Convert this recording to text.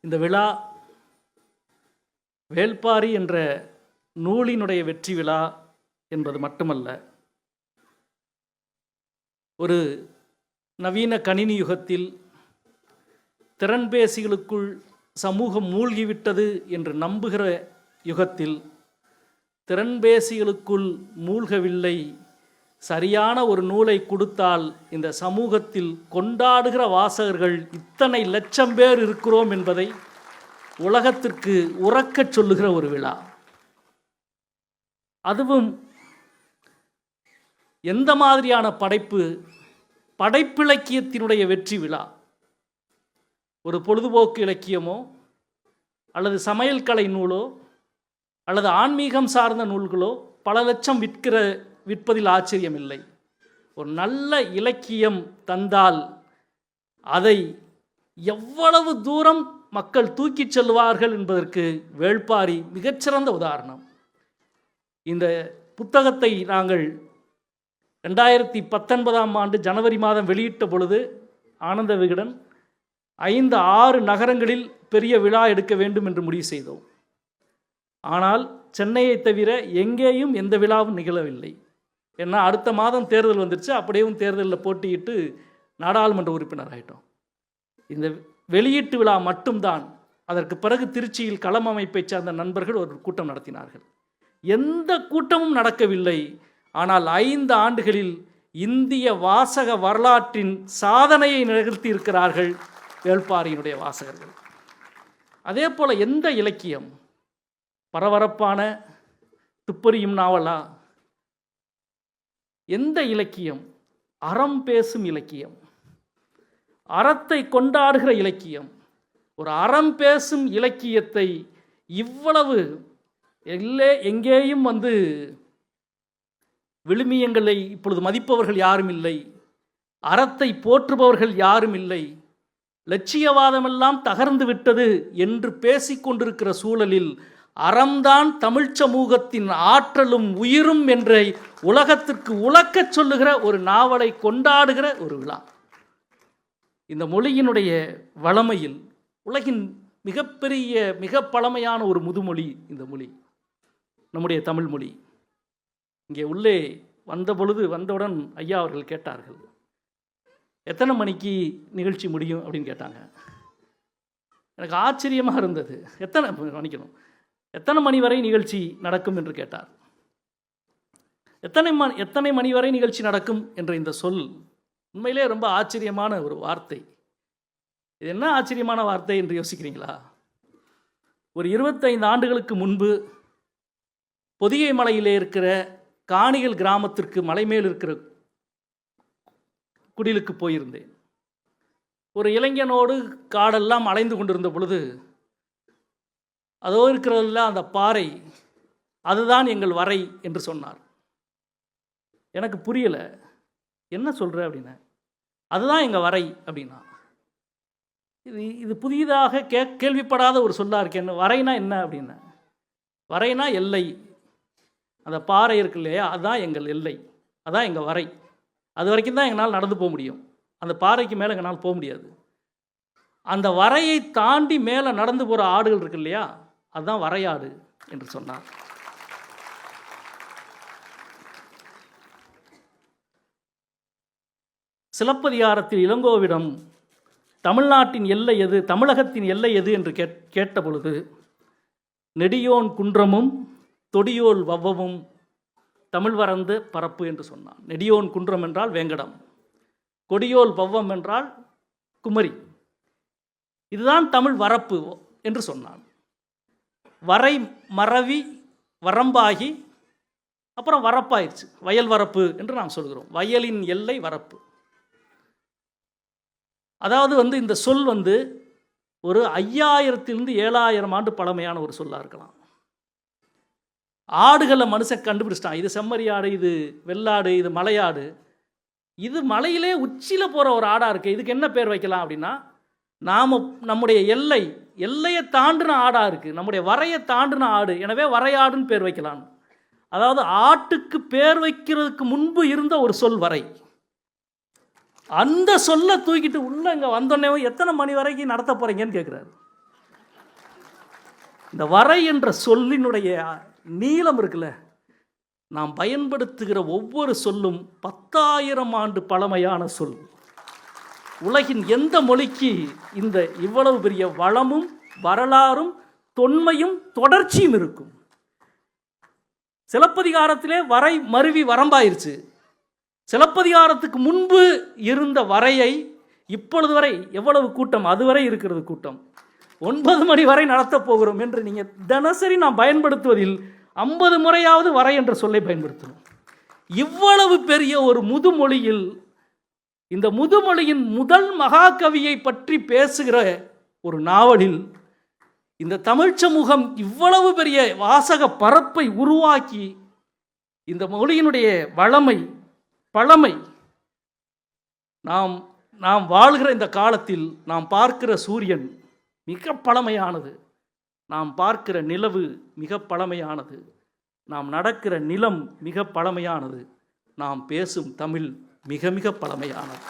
இந்த விழா வேள்பாரி என்ற நூலினுடைய வெற்றி விழா என்பது மட்டுமல்ல, ஒரு நவீன கணினி யுகத்தில் திறன்பேசிகளுக்குள் சமூகம் மூழ்கிவிட்டது என்று நம்புகிற யுகத்தில் திறன்பேசிகளுக்குள் மூழ்கவில்லை, சரியான ஒரு நூலை கொடுத்தால் இந்த சமூகத்தில் கொண்டாடுகிற வாசகர்கள் இத்தனை லட்சம் பேர் இருக்கிறோம் என்பதை உலகத்திற்கு உறக்கச் சொல்லுகிற ஒரு விழா. அதுவும் எந்த மாதிரியான படைப்பு? படைப்பிலக்கியத்தினுடைய வெற்றி விழா. ஒரு பொழுதுபோக்கு இலக்கியமோ அல்லது சமையல் கலை நூலோ அல்லது ஆன்மீகம் சார்ந்த நூல்களோ பல லட்சம் விற்பதில் ஆச்சரியமில்லை. ஒரு நல்ல இலக்கியம் தந்தால் அதை எவ்வளவு தூரம் மக்கள் தூக்கிச் செல்வார்கள் என்பதற்கு வேள்பாரி மிகச்சிறந்த உதாரணம். இந்த புத்தகத்தை நாங்கள் 2019 ஆண்டு ஜனவரி மாதம் வெளியிட்ட பொழுது ஆனந்த விகடன் 5-6 நகரங்களில் பெரிய விழா எடுக்க வேண்டும் என்று முடிவு செய்தோம். ஆனால் சென்னையை தவிர எங்கேயும் எந்த விழாவும் நிகழவில்லை. ஏன்னா அடுத்த மாதம் தேர்தல் வந்துருச்சு. அப்படியும் தேர்தலில் போட்டியிட்டு நாடாளுமன்ற உறுப்பினர் ஆகிட்டோம். இந்த வெளியீட்டு விழா மட்டும்தான். அதற்கு பிறகு திருச்சியில் களம் அமைப்பை சார்ந்த நண்பர்கள் ஒரு கூட்டம் நடத்தினார்கள். எந்த கூட்டமும் நடக்கவில்லை. ஆனால் 5 ஆண்டுகளில் இந்திய வாசக வரலாற்றின் சாதனையை நிகழ்த்தி இருக்கிறார்கள் வேள்பாரியினுடைய வாசகர்கள். அதே போல் எந்த இலக்கியம் பரபரப்பான துப்பறியும் நாவலா? எந்த இலக்கியம் அறம் பேசும் இலக்கியம், அறத்தை கொண்டாடுகிற இலக்கியம்? ஒரு அறம் பேசும் இலக்கியத்தை இவ்வளவு எங்கேயும் விழுமியங்களை இப்பொழுது மதிப்பவர்கள் யாரும் இல்லை, அறத்தை போற்றுபவர்கள் யாரும் இல்லை, லட்சியவாதமெல்லாம் தகர்ந்து விட்டது என்று பேசிக்கொண்டிருக்கிற சூழலில் அறம்தான் தமிழ் சமூகத்தின் ஆற்றலும் உயிரும் என்ற உலகத்திற்கு உலக்கச் சொல்லுகிற ஒரு நாவலை கொண்டாடுகிற ஒரு விழா. இந்த மொழியினுடைய வளமையில் உலகின் மிகப்பெரிய மிக பழமையான ஒரு முதுமொழி இந்த மொழி, நம்முடைய தமிழ் மொழி. இங்கே உள்ளே வந்தவுடன் ஐயா அவர்கள் கேட்டார்கள், எத்தனை மணிக்கு நிகழ்ச்சி முடியும் அப்படின்னு கேட்டாங்க. எனக்கு ஆச்சரியமாக இருந்தது. எத்தனை மணி வரை நிகழ்ச்சி நடக்கும் என்று கேட்டார். எத்தனை மணி வரை நிகழ்ச்சி நடக்கும் என்ற இந்த சொல் உண்மையிலே ரொம்ப ஆச்சரியமான ஒரு வார்த்தை. இது என்ன ஆச்சரியமான வார்த்தை என்று யோசிக்கிறீங்களா? ஒரு 25 ஆண்டுகளுக்கு முன்பு பொதிகை மலையிலே இருக்கிற காணிகள் கிராமத்திற்கு மலை மேல் இருக்கிற குடிலுக்கு போயிருந்தேன். ஒரு இளைஞனோடு காடெல்லாம் அலைந்து கொண்டிருந்த பொழுது அதோ இருக்கிறதில்ல அந்த பாறை, அதுதான் எங்கள் வரை என்று சொன்னார். எனக்கு புரியலை, என்ன சொல்கிற அப்படின்னா. அதுதான் எங்கள் வரை அப்படின்னா. இது புதிதாக கேள்விப்படாத ஒரு சொல்லா இருக்கேன். வரைனா என்ன அப்படின்னா, வரைனா எல்லை. அந்த பாறை இருக்கு இல்லையா, அதுதான் எங்கள் எல்லை, அதான் எங்கள் வரை. அது வரைக்கும் தான் எங்களால் நடந்து போக முடியும். அந்த பாறைக்கு மேலே எங்களால் போக முடியாது. அந்த வரையை தாண்டி மேலே நடந்து போகிற ஆடுகள் இருக்கு இல்லையா, அதுதான் வரையாடு என்று சொன்னார். சிலப்பதிகாரத்தில் இளங்கோவிடம் தமிழ்நாட்டின் எல்லை எது, தமிழகத்தின் எல்லை எது என்று கேட்ட பொழுது நெடியோன் குன்றமும் தொடியோல் வவ்வமும் தமிழ் வரந்த பரப்பு என்று சொன்னான். நெடியோன் குன்றம் என்றால் வேங்கடம், கொடியோல் வவ்வம் என்றால் குமரி. இதுதான் தமிழ் வரப்பு என்று சொன்னான். வரை மறவி வரம்பாகி அப்புறம் வரப்பாயிடுச்சு, வயல் வரப்பு என்று நாம் சொல்கிறோம். வயலின் எல்லை வரப்பு. அதாவது இந்த சொல் ஒரு 5000 7000 ஆண்டு பழமையான ஒரு சொல்லாக இருக்கலாம். ஆடுகளை மனுஷன் கண்டுபிடிச்சிட்டான். இது செம்மறி ஆடு, இது வெள்ளாடு, இது மலையாடு. இது மலையிலே உச்சியில் போகிற ஒரு ஆடாக இருக்குது. இதுக்கு என்ன பேர் வைக்கலாம் அப்படின்னா, நம்முடைய எல்லையை தாண்டின ஆடாக இருக்குது, நம்முடைய வரையை தாண்டின ஆடு, எனவே வரையாடுன்னு பேர் வைக்கலாம். அதாவது ஆட்டுக்கு பேர் வைக்கிறதுக்கு முன்பு இருந்த ஒரு சொல் வரை. அந்த சொல்லை தூக்கிட்டு உள்ள இங்கே வந்தோடனே எத்தனை மணி வரைக்கும் நடத்த போகிறீங்கன்னு கேட்குறாரு. இந்த வரை என்ற சொல்லினுடைய நீளம் இருக்குல்ல, நாம் பயன்படுத்துகிற ஒவ்வொரு சொல்லும் 10,000 ஆண்டு பழமையான சொல். உலகின் எந்த மொழிக்கு இந்த இவ்வளவு பெரிய வளமும் வரலாறும் தொன்மையும் தொடர்ச்சியும் இருக்கும்? சிலப்பதிகாரத்திலே வரை மருவி வரம்பாயிருச்சு. சிலப்பதிகாரத்துக்கு முன்பு இருந்த வரையை இப்பொழுது வரை எவ்வளவு கூட்டம், அதுவரை இருக்கிறது கூட்டம். 9 மணி வரை நடத்தப் போகிறோம் என்று நீங்கள் தினசரி நாம் பயன்படுத்துவதில் 50 முறையாவது வரை என்ற சொல்லை பயன்படுத்தணும். இவ்வளவு பெரிய ஒரு முதுமொழியில் இந்த முதுமொழியின் முதல் மகாகவியை பற்றி பேசுகிற ஒரு நாவலில் இந்த தமிழ் சமூகம் இவ்வளவு பெரிய வாசக பரப்பை உருவாக்கி இந்த மொழியினுடைய வளமை பழமை நாம் வாழ்கிற இந்த காலத்தில் நாம் பார்க்கிற சூரியன் மிக பழமையானது, நாம் பார்க்கிற நிலவு மிக பழமையானது, நாம் நடக்கிற நிலம் மிக பழமையானது, நாம் பேசும் தமிழ் மிக மிக பழமையானது.